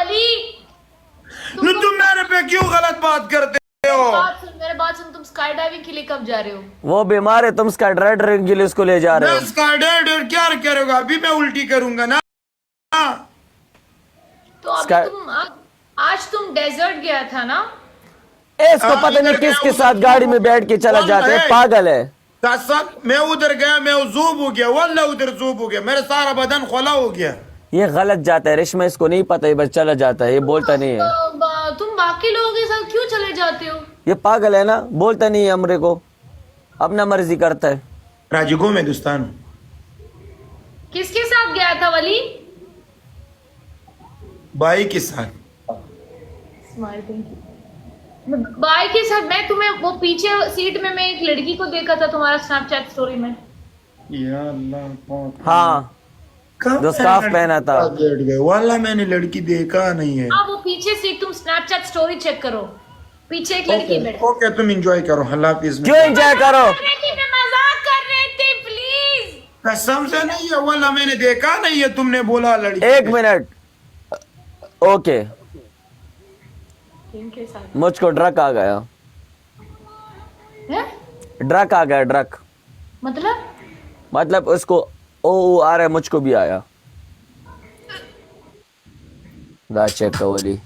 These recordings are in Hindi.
वली तुम मेरे पे क्यों गलत बात करते हो? मेरे बात सुन, तुम स्काई डाइविंग के लिए कब जा रहे हो? वो बीमार है, तुम स्काई ड्राइविंग के लिए उसको ले जा रहे मैं हो। स्काईडाइवर क्या करूंगा? अभी मैं उल्टी करूंगा ना। तो अभी स्काई- तुम आज तुम डेजर्ट गया था ना? इसको पता नहीं इधर किसके गया, साथ उधर गाड़ी में बैठ के चला कौन जाता है, है? पागल है। कसम, मैं उधर गया, मैं जूब हो गया, वल्ला उधर जूब हो गया, मेरा सारा बदन खोला हो गया। ये गलत जाता है रेशमा, इसको नहीं पता, ये बस चला जाता है, ये बोलता नहीं है। तुम बाकी लोगों के साथ क्यों चले जाते हो? ये पागल है ना, बोलता नहीं है हमरे को, अपना मर्जी करता है। राजगो में दोस्तान किसके साथ गया था वली? भाई के साथ। भाई के साथ? मैं तुम्हें वो पीछे सीट में मैं एक लड़की को देखा था तुम्हारा स्नैपचैट स्टोरी में। या अल्लाह, हाँ, जो स्कार्फ पहना था। लेट गए, वाला मैंने लड़की देखा नहीं है। हाँ, वो पीछे सीट, तुम स्नैपचैट स्टोरी चेक करो, पीछे एक लड़की बैठी। ओके, तुम एंजॉय करो, अल्लाह हाफिज। क्यों एंजॉय करो? मैं मजाक कर रहे थे, प्लीज। कसम से नहीं है, वाला मैंने देखा नहीं है, तुमने बोला लड़की। एक मिनट, ओके। किनके साथ मुझको ड्रग आ गया, है? ड्रग आ गया, ड्रग मतलब उसको ओ आ रहा है, मुझको भी आया। दा चेक कवली।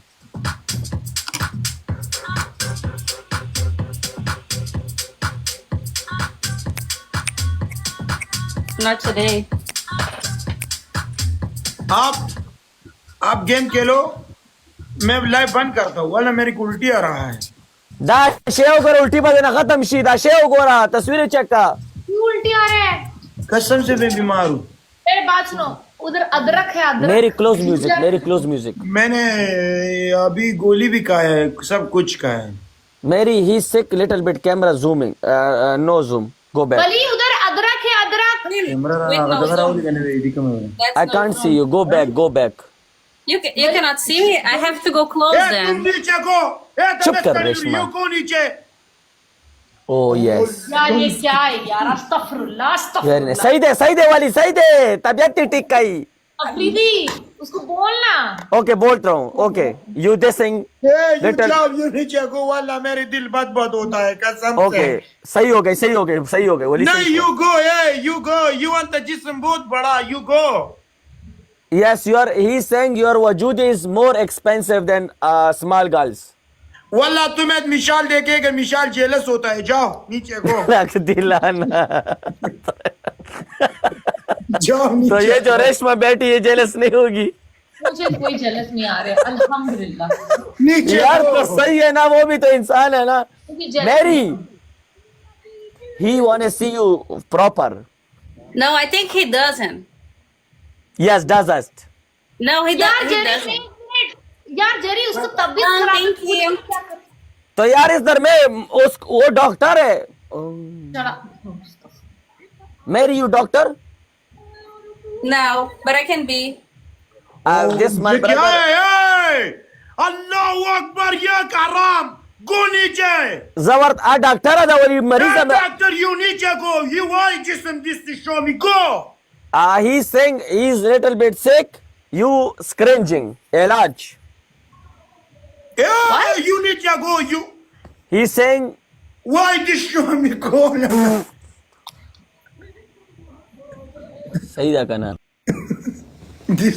Not today. आप गेम खेलो, मैं लाइव बंद करता हूँ, वाला मेरी को उल्टी आ रहा है। दा शेव कर, उल्टी पर देना खत्म शी, दा शेव को रहा, तस्वीरें चेक का। क्यों उल्टी आ रहा है? कसम से मैं बीमार हूँ। मेरी बात सुनो, उधर अदरक है, अदरक। मेरी क्लोज म्यूजिक, मेरी क्लोज म्यूजिक। मैंने अभी गोली भी खाया है, सब कुछ खाया है। मेरी ही sick little bit, camera zooming, no zoom, go back. वली उधर अदरक है, अदरक। Wait, no, that's I no can't zoom. see you, go back, go back. You cannot see me. I have to go close तुम then. नीचे को, चुप कर रेशमा। यू को नीचे। Oh yes. यार ये क्या है यार? अस्तगफुरुल्लाह, वेरी अस्तगफुरुल्लाह। नाइस, सही दे वाली, सही दे, तबियत ही ठीक कही। अफरीदी, उसको बोलना। ओके, बोलता हूँ। Okay, you this thing little. You नीचे को, वाला मेरे दिल बद होता है, कसम ओके, से। सही हो गए बोली। नहीं, यू गो, यू अंत जिस्म बहुत बड़ा, you go. Yes, he is saying your wajud is more expensive than small girls. वाला तुम्हें मिसाल देखेगा, मिसाल जेलस होता है, जाओ नीचे को। रख दिलाना। जाओ नीचे। तो ये जो रेशमा बैठी है जेलस नहीं होगी? मुझे कोई जलस नहीं आ रहा, अल्हम्दुलिल्लाह। नीचे यार को। तो सही है ना, वो भी तो इंसान है ना। मुझे jealous मैरी, नहीं। he wanna see you proper. No, I think he doesn't. Yes, does it? No, he यार doesn't. He Jerry, doesn't. एक मिनट। यार जेरी, उसको तबीयत हाँ, खराब thank है, you. क्या कर- तो यार इधर में वो डॉक्टर है। चला। Mary, you doctor? No, but I can be. This my ये क्या brother. है? अल्लाह अकबर, ये हराम, गो नीचे। जबरदस्त आ डॉक्टर है, वो मरीज है। डॉक्टर, यू नीचे को, you why जिस्म this to show me, go। He's saying he's little bit sick. You scringing इलाज। Yeah, you नीचे को, you He's saying why this show me, go। सही था ना। This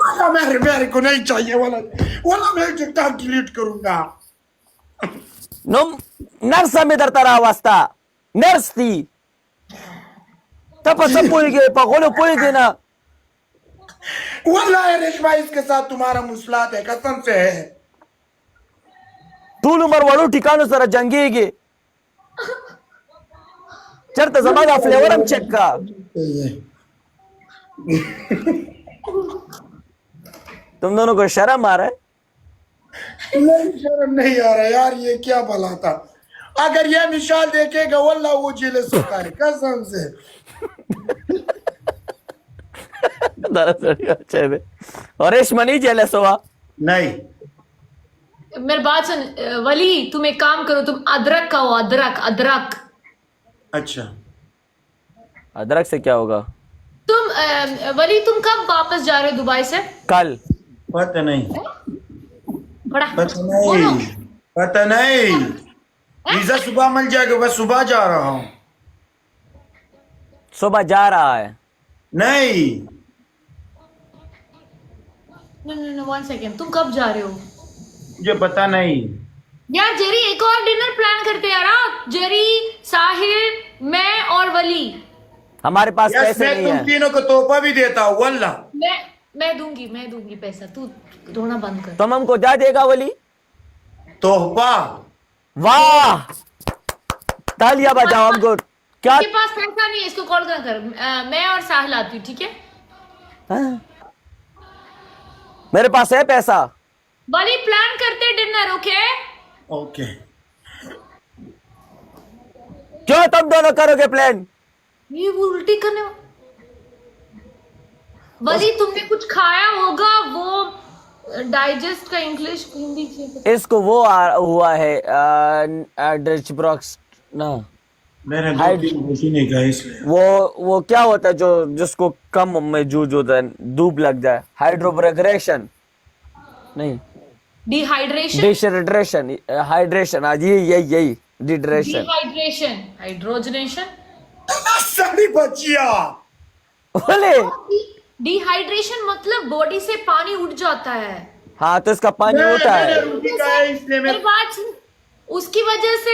वला मेरे को नहीं चाहिए, वला मैं टिकटॉक डिलीट करूंगा। नर्स में इधर तरह वास्ता नर्स थी तब सब भूल गए, पगोलो भूल गए ना। वला रेशमा, इसके साथ तुम्हारा मुसलात है, कसम से है। तूल उमर वालों ठिकानों सर जंगेगे चरता जमाना फ्लेवर हम चेक का। तुम दोनों को शर्म आ रहा है? नहीं, शर्म नहीं आ रहा यार, ये क्या भला था। अगर ये मिसाल देखेगा, वल्ला वो जेलस होता है, कसम से। और रेशमा नहीं जेलस हुआ? नहीं, मेरी बात सुन वली, तुम एक काम करो, तुम अदरक खाओ, अदरक अदरक। अच्छा अदरक से क्या होगा? तुम वली, तुम कब वापस जा रहे हो दुबई से? कल। पता नहीं, बड़ा पता बोलो। नहीं, पता नहीं। वीजा सुबह मिल जाएगा, बस सुबह जा रहा हूँ। सुबह जा रहा है? नहीं, नो 1 सेकेंड, तुम कब जा रहे हो? मुझे पता नहीं। यार जेरी, एक और डिनर प्लान करते हैं यार। जेरी, साहिल, मैं और वली। हमारे पास यस, पैसे मैं नहीं तुम है। तीनों को तोहफा भी देता हूँ वल्ला। मैं दूंगी पैसा, तू रोना बंद कर। तुम हमको क्या देगा वली? तोहफा। वाह, तालियां बजाओ हमको। क्या? इसके पास पैसा नहीं है, इसको कॉल कर। मैं और साहिल आती हूँ, ठीक है? हाँ? मेरे पास है पैसा। वली, प्लान करते हैं डिनर, ओके? ओके। क्यों तुम दोनों करोगे प्लान? ये वो उल्टी करने वली, तुमने कुछ खाया होगा, वो डाइजेस्ट का इंग्लिश हिंदी से। इसको वो हुआ है ना, मैंने हाइड- 2-3 रोटी नहीं खाई इसलिए। वो क्या होता है जो जिसको कम में जूझ होता है, धूप लग जाए, हाइड्रोब्रेगरेशन नहीं, डिहाइड्रेशन। डिहाइड्रेशन, हाइड्रेशन, आज यही डिहाइड्रेशन। Dehydration, hydrogenation. सभी बचिया। बोले डिहाइड्रेशन मतलब बॉडी से पानी उठ जाता है। हाँ, तो इसका पानी उठा मैंने है। रोटी खाई इसलिए मैं। मेरी बात सुन, उसकी वजह से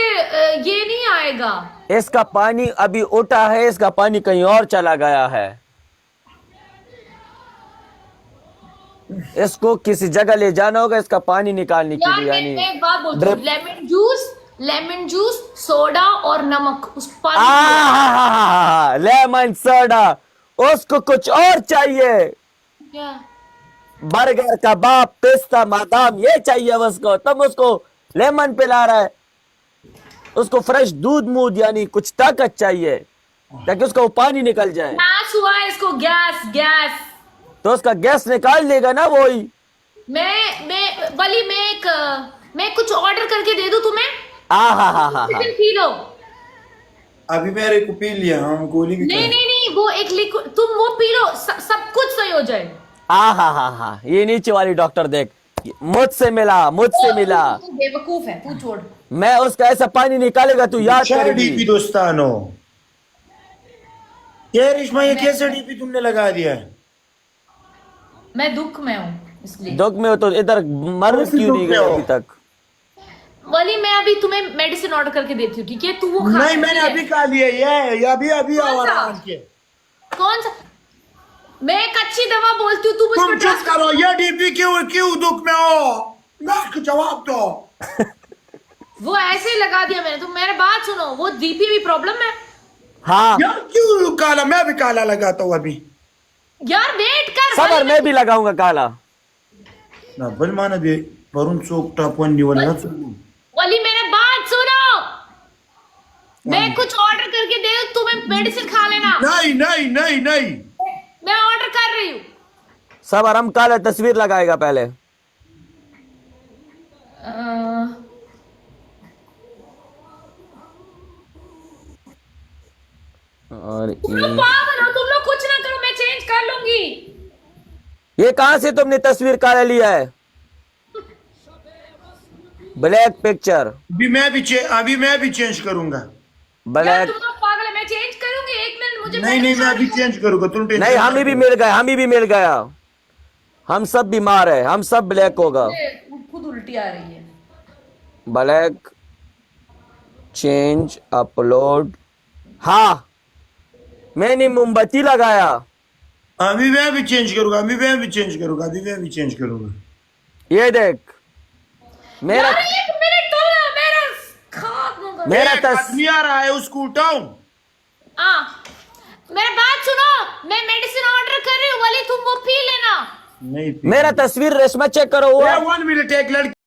ये नहीं आएगा। इसका पानी अभी उठा है, इसका पानी कहीं और चला गया है। इसको किसी जगह ले जाना होगा इसका पानी निकालने के यार लिए, मैं यानी एक बात बोलती हूँ, लेमन जूस, सोडा और नमक, उस पानी लेमन सोडा, उसको कुछ और चाहिए। क्या? बर्गर, कबाब, पिस्ता, बादाम, ये चाहिए उसको। तुम उसको लेमन पिला रहा है, उसको फ्रेश दूध मूध यानी कुछ ताकत चाहिए ताकि उसका वो पानी निकल जाए। गैस हुआ है इसको, गैस। तो उसका गैस निकाल लेगा ना वही। मैं कुछ ऑर्डर करके दे दूं तुम्हें? हा। P low. अभी मेरे को पी लिया, हम गोली भी खाई। नहीं, वो एक लिक्विड, तुम वो पी लो, सब कुछ सही हो जाए। हा, ये नीचे वाली डॉक्टर देख, मुझसे मिला। तू बेवकूफ है, तू छोड़। मैं उसका ऐसा पानी निकालेगा तू याद डीपी करेगी। दोस्तानो, ये रिश्मा, ये कैसे डीपी तुमने लगा दिया है? मैं दुख में हूँ इसलिए। दुख में हो तो इधर मर कौन सी क्यों नहीं दुख में गए हो? अभी तक? वली, मैं अभी तुम्हें मेडिसिन ऑर्डर करके देती हूँ, ठीक है? तू वो खा। नहीं, मैंने अभी खा लिया। ये अभी कौन सा? आवाज के। कौन सा? मैं एक अच्छी दवा बोलती हूँ, तू मुझ तुम पर चुप trust कर। करो। ये डीपी क्यों दुख में हो? मेरे को जवाब दो। वो ऐसे ही लगा दिया मैंने। तुम मेरी बात सुनो, वो डीपी भी प्रॉब्लम है। हाँ यार क्यों काला? मैं भी काला लगाता हूँ अभी। यार वेट कर सबर, वली, मैं भी लगाऊंगा काला। ना बल माना दे वरुण चोक टापन निवल ना वली मेरे बात सुनो। मैं कुछ ऑर्डर करके दे दूं, तुम्हें मेडिसिन खा लेना। नहीं। मैं ऑर्डर कर रही हूँ। सबर, हम काला तस्वीर लगाएगा पहले। और तुम लोग पागल हो, तुम लोग कुछ ना करो, मैं चेंज कर लूंगी। ये कहां से तुमने तस्वीर काला लिया है? Black picture. अभी मैं भी चेंज करूंगा। यार ब्लैक तुम लोग पागल है, मैं चेंज करूंगी। 1 मिनट मुझे नहीं, मैं अभी चेंज करूंगा। तुम टेंशन नहीं, मत हमें भी करो। मिल गया। हम सब बीमार है, हम सब ब्लैक होगा। खुद उल्टी आ रही है। Black change upload. हाँ, मैंने मोमबत्ती लगाया। अभी मैं भी चेंज करूंगा। ये देख मेरा यार 1 मिनट तो ना, मेरा खाक न कर। मेरा एक आदमी आ रहा है, उसको उठाऊं? मेरी बात सुनो, मैं मेडिसिन ऑर्डर कर रही हूँ, वली तुम वो पी लेना। नहीं, मेरा तस्वीर रेशमा चेक करो। 1 मिनट, एक लड़की